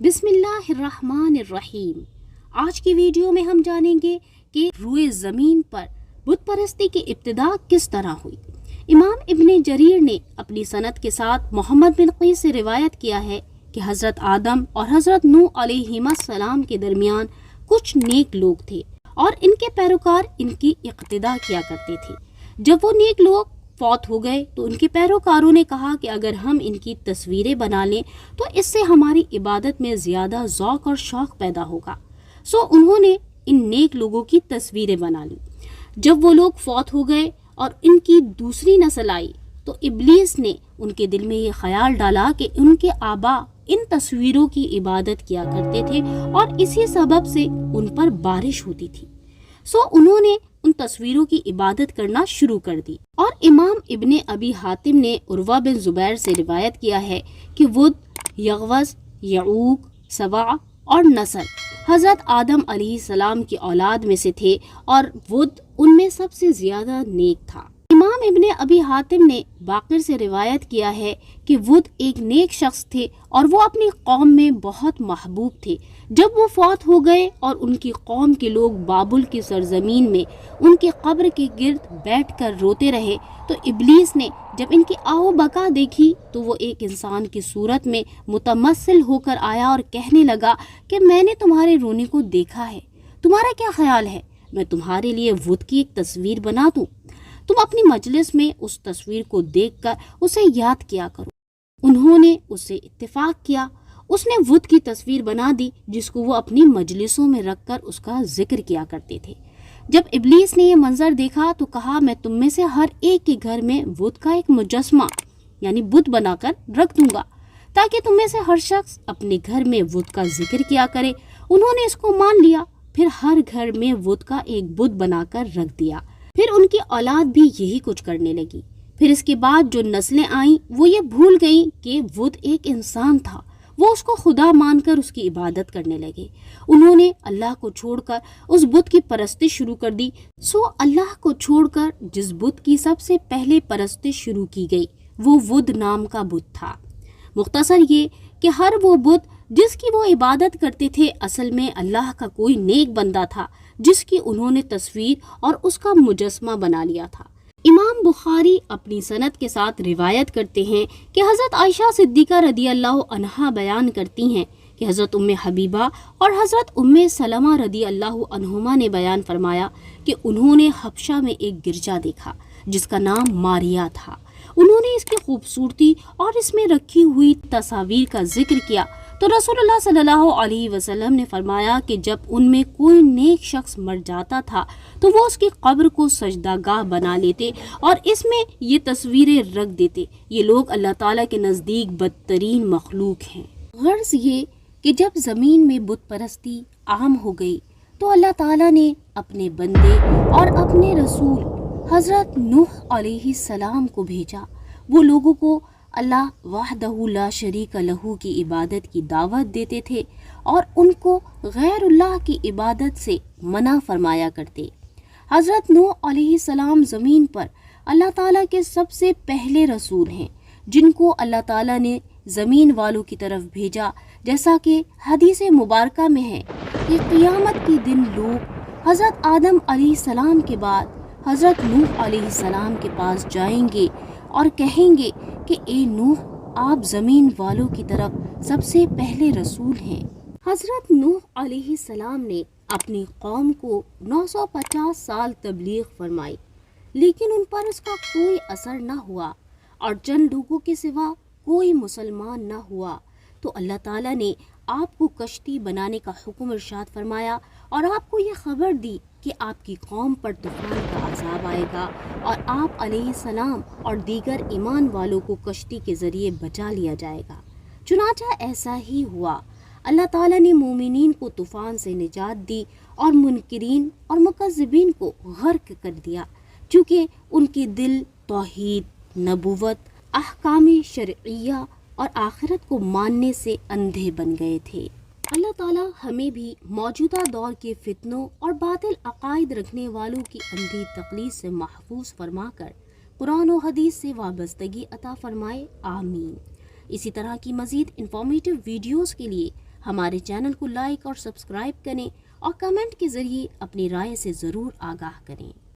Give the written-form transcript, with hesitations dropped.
بسم اللہ الرحمن الرحیم۔ آج کی ویڈیو میں ہم جانیں گے کہ روئے زمین پر بت پرستی کی ابتدا کس طرح ہوئی۔ امام ابن جریر نے اپنی سند کے ساتھ محمد بن قیس سے روایت کیا ہے کہ حضرت آدم اور حضرت نوح علیہم السلام کے درمیان کچھ نیک لوگ تھے اور ان کے پیروکار ان کی اقتدا کیا کرتے تھے۔ جب وہ نیک لوگ فوت ہو گئے تو ان کے پیروکاروں نے کہا کہ اگر ہم ان کی تصویریں بنا لیں تو اس سے ہماری عبادت میں زیادہ ذوق اور شوق پیدا ہوگا۔ سو انہوں نے ان نیک لوگوں کی تصویریں بنا لی۔ جب وہ لوگ فوت ہو گئے اور ان کی دوسری نسل آئی تو ابلیس نے ان کے دل میں یہ خیال ڈالا کہ ان کے آبا ان تصویروں کی عبادت کیا کرتے تھے اور اسی سبب سے ان پر بارش ہوتی تھی۔ سو انہوں نے ان تصویروں کی عبادت کرنا شروع کر دی۔ اور امام ابن ابی حاتم نے عروہ بن زبیر سے روایت کیا ہے کہ ود، یغوث، یعوق، سبع اور نسل حضرت آدم علیہ السلام کی اولاد میں سے تھے اور ود ان میں سب سے زیادہ نیک تھا۔ امام ابن ابی حاتم نے باقر سے روایت کیا ہے کہ ود ایک نیک شخص تھے اور وہ اپنی قوم میں بہت محبوب تھے۔ جب وہ فوت ہو گئے اور ان کی قوم کے لوگ بابل کی سرزمین میں ان کی قبر کے گرد بیٹھ کر روتے رہے تو ابلیس نے جب ان کی آہو بکا دیکھی تو وہ ایک انسان کی صورت میں متمثل ہو کر آیا اور کہنے لگا کہ میں نے تمہارے رونے کو دیکھا ہے، تمہارا کیا خیال ہے میں تمہارے لیے ود کی ایک تصویر بنا دوں؟ تم اپنی مجلس میں اس تصویر کو دیکھ کر اسے یاد کیا کرو۔ انہوں نے اس سے اتفاق کیا۔ اس نے ود کی تصویر بنا دی جس کو وہ اپنی مجلسوں میں رکھ کر اس کا ذکر کیا کرتے تھے۔ جب ابلیس نے یہ منظر دیکھا تو کہا میں تم میں سے ہر ایک کے گھر میں ود کا ایک مجسمہ یعنی بت بنا کر رکھ دوں گا تاکہ تم میں سے ہر شخص اپنے گھر میں ود کا ذکر کیا کرے۔ انہوں نے اس کو مان لیا، پھر ہر گھر میں ود کا ایک بت بنا کر رکھ دیا۔ پھر ان کی اولاد بھی یہی کچھ کرنے لگی۔ پھر اس کے بعد جو نسلیں آئیں وہ یہ بھول گئیں کہ ود ایک انسان تھا، وہ اس کو خدا مان کر اس کی عبادت کرنے لگے۔ انہوں نے اللہ کو چھوڑ کر اس بت کی پرستش شروع کر دی۔ سو اللہ کو چھوڑ کر جس بت کی سب سے پہلے پرستش شروع کی گئی وہ ود نام کا بت تھا۔ مختصر یہ کہ ہر وہ بت جس کی وہ عبادت کرتے تھے اصل میں اللہ کا کوئی نیک بندہ تھا جس کی انہوں نے تصویر اور اس کا مجسمہ بنا لیا تھا۔ امام بخاری اپنی سند کے ساتھ روایت کرتے ہیں کہ حضرت عائشہ صدیقہ رضی اللہ عنہا بیان کرتی ہیں کہ حضرت ام حبیبہ اور حضرت ام سلمہ رضی اللہ عنہما نے بیان فرمایا کہ انہوں نے حبشہ میں ایک گرجا دیکھا جس کا نام ماریا تھا۔ انہوں نے اس کی خوبصورتی اور اس میں رکھی ہوئی تصاویر کا ذکر کیا تو رسول اللہ صلی اللہ علیہ وسلم نے فرمایا کہ جب ان میں کوئی نیک شخص مر جاتا تھا تو وہ اس کی قبر کو سجدہ گاہ بنا لیتے اور اس میں یہ تصویریں رکھ دیتے۔ یہ لوگ اللہ تعالیٰ کے نزدیک بدترین مخلوق ہیں۔ غرض یہ کہ جب زمین میں بت پرستی عام ہو گئی تو اللہ تعالیٰ نے اپنے بندے اور اپنے رسول حضرت نوح علیہ السلام کو بھیجا۔ وہ لوگوں کو اللہ وحدہ لا شریک لہ کی عبادت کی دعوت دیتے تھے اور ان کو غیر اللہ کی عبادت سے منع فرمایا کرتے۔ حضرت نوح علیہ السلام زمین پر اللہ تعالیٰ کے سب سے پہلے رسول ہیں جن کو اللہ تعالیٰ نے زمین والوں کی طرف بھیجا، جیسا کہ حدیث مبارکہ میں ہے کہ قیامت کے دن لوگ حضرت آدم علیہ السلام کے بعد حضرت نوح علیہ السلام کے پاس جائیں گے اور کہیں گے کہ اے نوح، آپ زمین والوں کی طرف سب سے پہلے رسول ہیں۔ حضرت نوح علیہ السلام نے اپنی قوم کو 950 سال تبلیغ فرمائی لیکن ان پر اس کا کوئی اثر نہ ہوا اور چند لوگوں کے سوا کوئی مسلمان نہ ہوا تو اللہ تعالیٰ نے آپ کو کشتی بنانے کا حکم ارشاد فرمایا اور آپ کو یہ خبر دی کہ آپ کی قوم پر طوفان کا عذاب آئے گا اور آپ علیہ السلام اور دیگر ایمان والوں کو کشتی کے ذریعے بچا لیا جائے گا۔ چنانچہ ایسا ہی ہوا۔ اللہ تعالیٰ نے مومنین کو طوفان سے نجات دی اور منکرین اور مکذبین کو غرق کر دیا چونکہ ان کے دل توحید، نبوت، احکام شرعیہ اور آخرت کو ماننے سے اندھے بن گئے تھے۔ اللہ تعالیٰ ہمیں بھی موجودہ دور کے فتنوں اور باطل عقائد رکھنے والوں کی اندھی تقلید سے محفوظ فرما کر قرآن و حدیث سے وابستگی عطا فرمائے، آمین۔ اسی طرح کی مزید انفارمیٹیو ویڈیوز کے لیے ہمارے چینل کو لائک اور سبسکرائب کریں اور کمنٹ کے ذریعے اپنی رائے سے ضرور آگاہ کریں۔